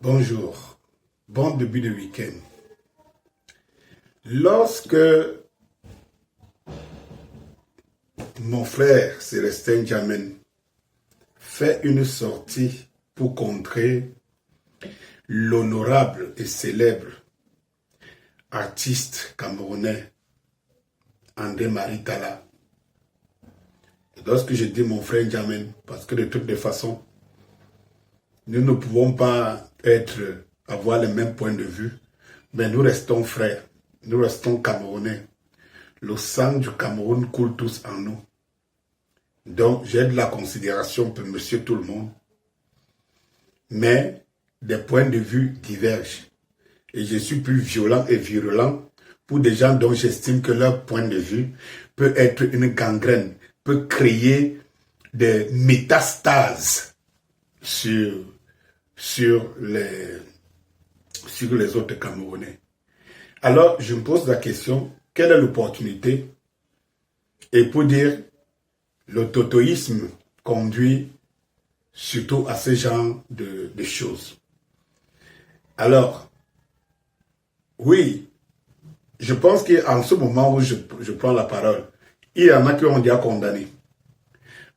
Bonjour, bon début de week-end. Lorsque mon frère Célestin Djamène fait une sortie pour contrer l'honorable et célèbre artiste camerounais André-Marie Talla. Et lorsque je dis mon frère Djamène, parce que de toutes les façons, nous ne pouvons pas avoir les mêmes points de vue, mais nous restons frères, nous restons Camerounais. Le sang du Cameroun coule tous en nous. Donc, j'ai de la considération pour monsieur tout le monde, mais des points de vue divergent. Et je suis plus violent et virulent pour des gens dont j'estime que leur point de vue peut être une gangrène, peut créer des métastases sur les autres Camerounais. Alors, je me pose la question, quelle est l'opportunité? Et pour dire, le totoïsme conduit surtout à ce genre de choses. Alors, oui, je pense qu'en ce moment où je prends la parole, il y en a qui ont déjà condamné.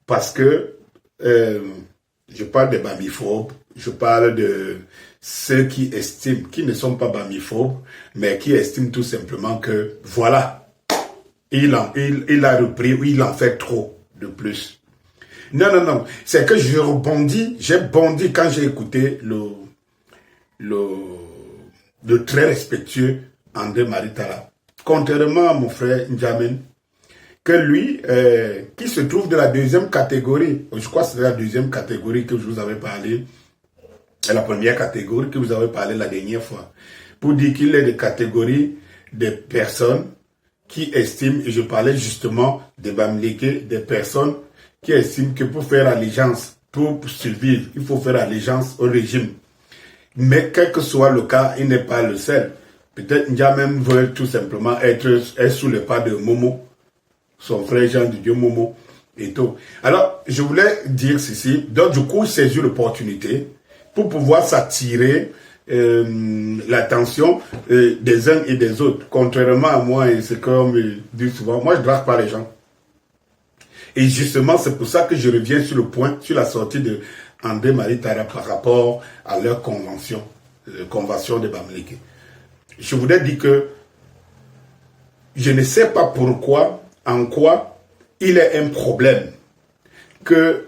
Parce que je parle des bamiphobes, je parle de ceux qui estiment, qui ne sont pas bamiphobes, mais qui estiment tout simplement que, voilà, il a repris, ou il en fait trop de plus. Non, c'est que j'ai bondi quand j'ai écouté le très respectueux André-Marie Talla. Contrairement à mon frère Djamène, que lui, qui se trouve de la deuxième catégorie, je crois que c'est la deuxième catégorie que je vous avais parlé, la première catégorie que vous avez parlé la dernière fois, pour dire qu'il est de catégorie des personnes qui estiment, et je parlais justement des Bamileke, des personnes qui estiment que pour faire allégeance, pour survivre, il faut faire allégeance au régime. Mais quel que soit le cas, il n'est pas le seul. Peut-être Djamène veut tout simplement être sous le pas de Momo, son frère Jean de Dieu Momo et tout. Alors, je voulais dire ceci. Donc, du coup, saisir l'opportunité pour pouvoir s'attirer l'attention des uns et des autres. Contrairement à moi, et c'est comme je dis souvent, moi, je ne drague pas les gens. Et justement, c'est pour ça que je reviens sur le point, sur la sortie de André-Marie Talla par rapport à leur convention de Bamileke. Je voudrais dire que je ne sais pas pourquoi, en quoi il est un problème que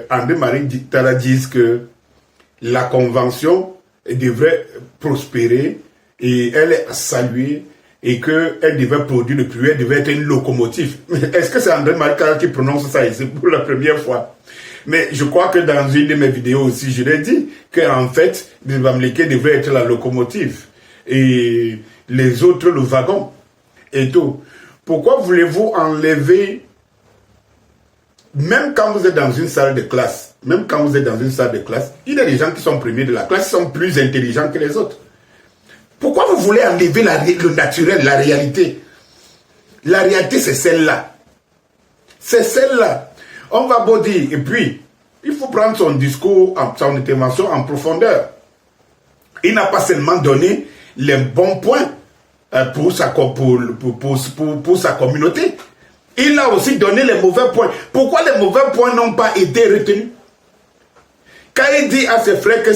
André-Marie Talla dise que la convention devrait prospérer et elle est saluée et qu'elle devait produire le plus, elle devait être une locomotive. Est-ce que c'est André-Marie Talla qui prononce ça ici pour la première fois? Mais je crois que dans une de mes vidéos aussi, je l'ai dit qu'en fait, les Bamileke devraient être la locomotive et les autres le wagon et tout. Pourquoi voulez-vous enlever, même quand vous êtes dans une salle de classe, il y a des gens qui sont premiers de la classe, qui sont plus intelligents que les autres. Pourquoi vous voulez enlever le naturel, la réalité? La réalité, c'est celle-là. C'est celle-là. On va beau dire, et puis, il faut prendre son discours, son intervention en profondeur. Il n'a pas seulement donné les bons points pour sa communauté. Il a aussi donné les mauvais points. Pourquoi les mauvais points n'ont pas été retenus? Quand il dit à ses frères que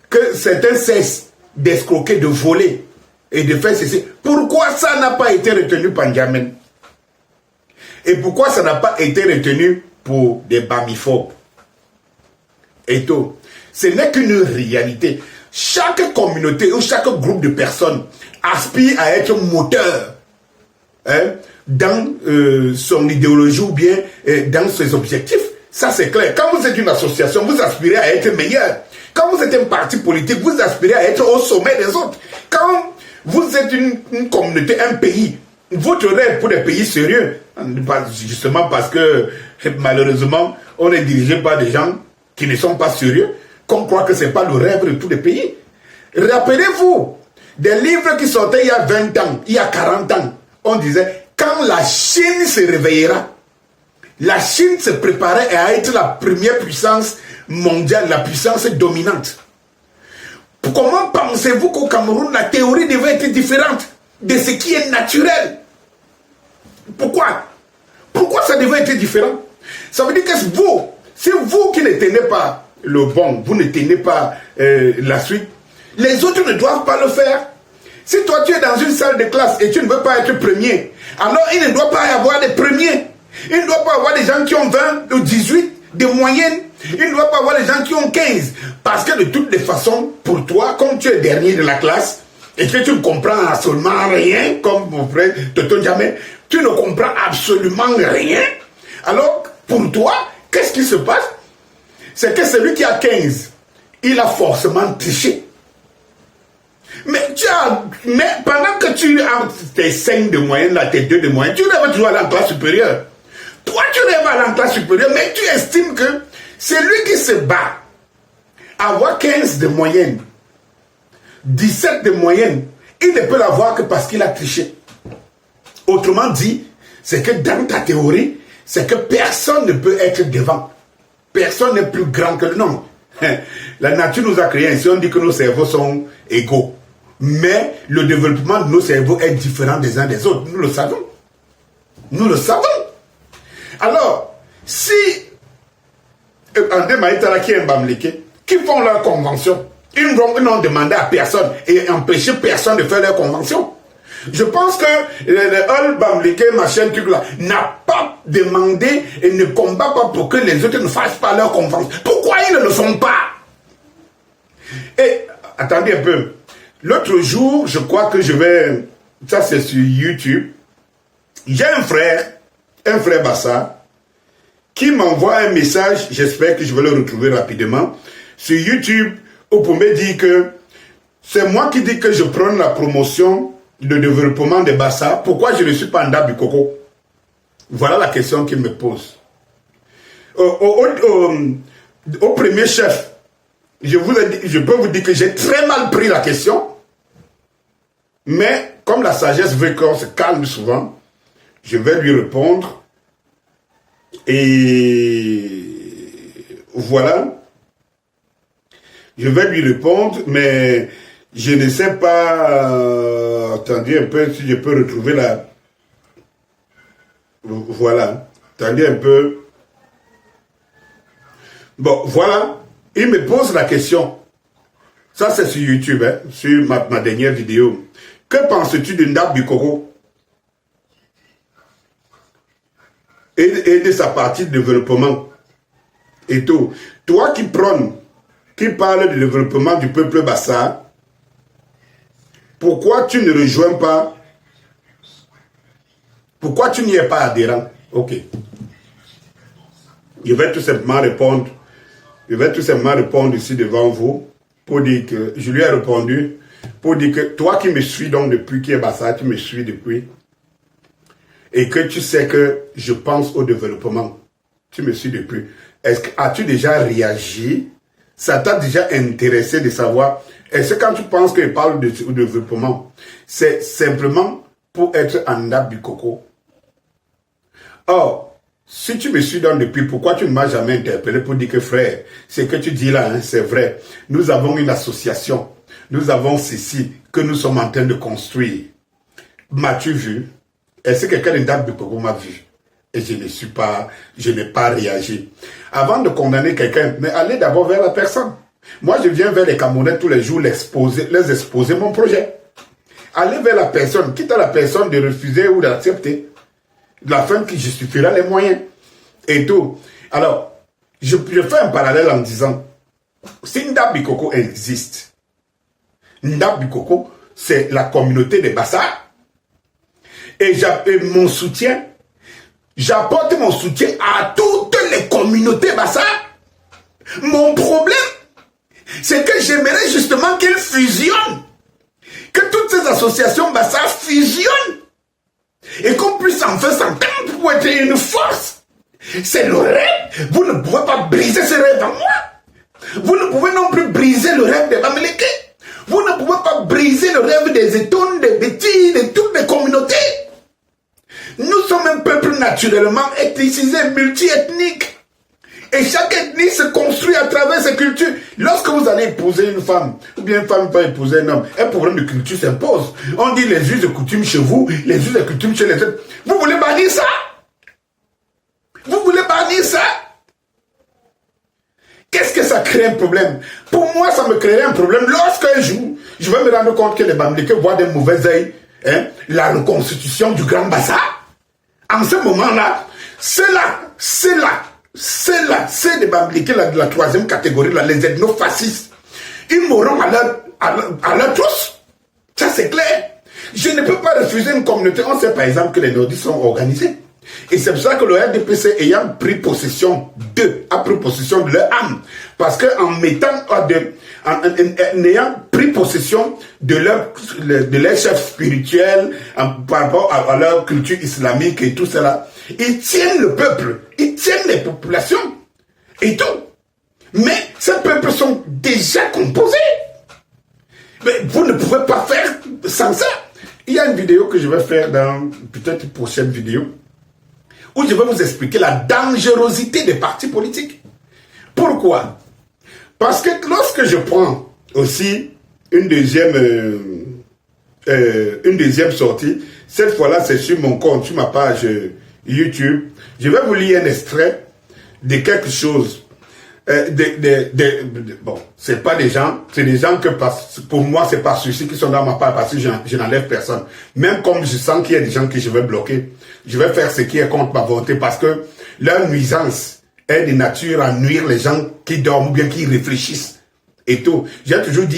que certains cessent d'escroquer, de voler et de faire ceci, pourquoi ça n'a pas été retenu par Djamène? Et pourquoi ça n'a pas été retenu pour des bamiphobes? Et tout. Ce n'est qu'une réalité. Chaque communauté ou chaque groupe de personnes aspire à être moteur dans son idéologie ou bien dans ses objectifs. Ça, c'est clair. Quand vous êtes une association, vous aspirez à être meilleur. Quand vous êtes un parti politique, vous aspirez à être au sommet des autres. Quand vous êtes une communauté, un pays, votre rêve pour des pays sérieux, justement parce que malheureusement, on est dirigé par des gens qui ne sont pas sérieux, qu'on croit que ce n'est pas le rêve de tous les pays. Rappelez-vous des livres qui sortaient il y a 20 ans, il y a 40 ans. On disait, quand la Chine se réveillera, La Chine se préparait à être la première puissance mondiale, la puissance dominante. Comment pensez-vous qu'au Cameroun, la théorie devait être différente de ce qui est naturel? Pourquoi? Pourquoi ça devait être différent? Ça veut dire que vous, c'est vous qui ne tenez pas le bon, vous ne tenez pas la suite, les autres ne doivent pas le faire. Si toi tu es dans une salle de classe et tu ne veux pas être premier, alors il ne doit pas y avoir des premiers. Il ne doit pas y avoir des gens qui ont 20 ou 18 de moyenne. Il ne doit pas y avoir des gens qui ont 15. Parce que de toutes les façons, pour toi, comme tu es dernier de la classe, et que tu ne comprends absolument rien, comme mon frère Tonton Jamel, tu ne comprends absolument rien. Alors, pour toi, qu'est-ce qui se passe? C'est que celui qui a 15, il a forcément triché. Mais pendant que tu as tes 5 de moyenne, là, tes 2 de moyenne, tu rêves toujours à la classe supérieure. Toi, tu rêves à la classe supérieure, mais tu estimes que c'est lui qui se bat. Avoir 15 de moyenne, 17 de moyenne, il ne peut l'avoir que parce qu'il a triché. Autrement dit, c'est que dans ta théorie, c'est que personne ne peut être devant. Personne n'est plus grand que le nom. La nature nous a créés ainsi, on dit que nos cerveaux sont égaux. Mais le développement de nos cerveaux est différent des uns des autres. Nous le savons. Nous le savons. Alors, si André Maïtala qui est Mbamleke, qui font leur convention, ils n'ont demandé à personne et empêché personne de faire leur convention. Je pense que le Mbamleke, machin, truc là, n'a pas demandé et ne combat pas pour que les autres ne fassent pas leur convention. Pourquoi ils ne le font pas? Et, attendez un peu. L'autre jour, je crois que je vais... Ça, c'est sur YouTube. J'ai un frère Bassa, qui m'envoie un message, j'espère que je vais le retrouver rapidement, sur YouTube, où pour me dire que c'est moi qui dis que je prends la promotion de développement de Bassa. Pourquoi je ne suis pas en Ndap Bikoko? Voilà la question qu'il me pose. Au premier chef, je peux vous dire que j'ai très mal pris la question, mais comme la sagesse veut qu'on se calme souvent, je vais lui répondre. Et voilà. Je vais lui répondre, mais je ne sais pas... attendez un peu si je peux retrouver la... Voilà. Attendez un peu. Bon, voilà. Il me pose la question. Ça, c'est sur YouTube, hein, sur ma dernière vidéo. Que penses-tu de Ndap Bikoko et de sa partie de développement et tout. Toi qui prônes, qui parles du développement du peuple Bassa, pourquoi tu ne rejoins pas? Pourquoi tu n'y es pas adhérent? Ok. Je vais tout simplement répondre. Je vais tout simplement répondre ici devant vous pour dire que je lui ai répondu, pour dire que toi qui me suis donc depuis qui est Bassa, tu me suis depuis, et que tu sais que je pense au développement. Tu me suis depuis. As-tu déjà réagi? Ça t'a déjà intéressé de savoir? Est-ce que quand tu penses que je parle de développement, c'est simplement pour être en Ndap Bikoko? Or, si tu me suis donc depuis, pourquoi tu ne m'as jamais interpellé pour dire que frère, ce que tu dis là, hein, c'est vrai. Nous avons une association. Nous avons ceci que nous sommes en train de construire. M'as-tu vu? Est-ce que quelqu'un d'Ndap Bikoko m'a vu? Et je n'ai pas réagi. Avant de condamner quelqu'un, mais allez d'abord vers la personne. Moi, je viens vers les Camerounais tous les jours les exposer mon projet. Allez vers la personne, quitte à la personne de refuser ou d'accepter. La fin qui justifiera les moyens. Et tout. Alors, je fais un parallèle en disant, si Ndap Bikoko existe, Ndap Bikoko, c'est la communauté des Bassa. Et mon soutien, j'apporte mon soutien à toutes les communautés Bassa. Mon problème, c'est que j'aimerais justement qu'elles fusionnent. Que toutes ces associations Bassa fusionnent. Et qu'on puisse enfin s'entendre pour être une force. C'est le rêve. Vous ne pouvez pas briser ce rêve en moi. Vous ne pouvez non plus briser le rêve des Bamileke. Vous ne pouvez pas briser le rêve des Étones, des Betty, de toutes les communautés. Nous sommes un peuple naturellement ethnicisé, multi-ethnique. Et chaque ethnie se construit à travers ses cultures. Lorsque vous allez épouser une femme, ou bien une femme va épouser un homme, un problème de culture s'impose. On dit les us et coutumes chez vous, les us et coutumes chez les autres. Vous voulez bannir ça? Vous voulez bannir ça? Qu'est-ce que ça crée un problème? Pour moi, ça me créerait un problème lorsqu'un jour, je vais me rendre compte que les Bamileke voient d'un mauvais œil la reconstitution du Grand Bassar. En ce moment-là, c'est des Bamileke de la troisième catégorie, là, les ethnofascistes. Ils mourront à leur tous. Ça, c'est clair. Je ne peux pas refuser une communauté. On sait par exemple que les nordistes sont organisés. Et c'est pour ça que le RDPC ayant pris possession a pris possession de leur âme. Parce qu'en ayant pris possession de leur chef spirituel par rapport à leur culture islamique et tout cela, ils tiennent le peuple, ils tiennent les populations et tout. Mais ces peuples sont déjà composés. Mais vous ne pouvez pas faire sans ça. Il y a une vidéo que je vais faire dans peut-être une prochaine vidéo où je vais vous expliquer la dangerosité des partis politiques. Pourquoi? Parce que lorsque je prends aussi une deuxième sortie, cette fois-là c'est sur mon compte, sur ma page YouTube, je vais vous lire un extrait de quelque chose. Bon, c'est pas des gens, c'est des gens que pour moi c'est pas ceux-ci qui sont dans ma part parce que je n'enlève personne. Même comme je sens qu'il y a des gens que je vais bloquer, je vais faire ce qui est contre ma volonté parce que leur nuisance est de nature à nuire les gens qui dorment ou bien qui réfléchissent et tout. J'ai toujours dit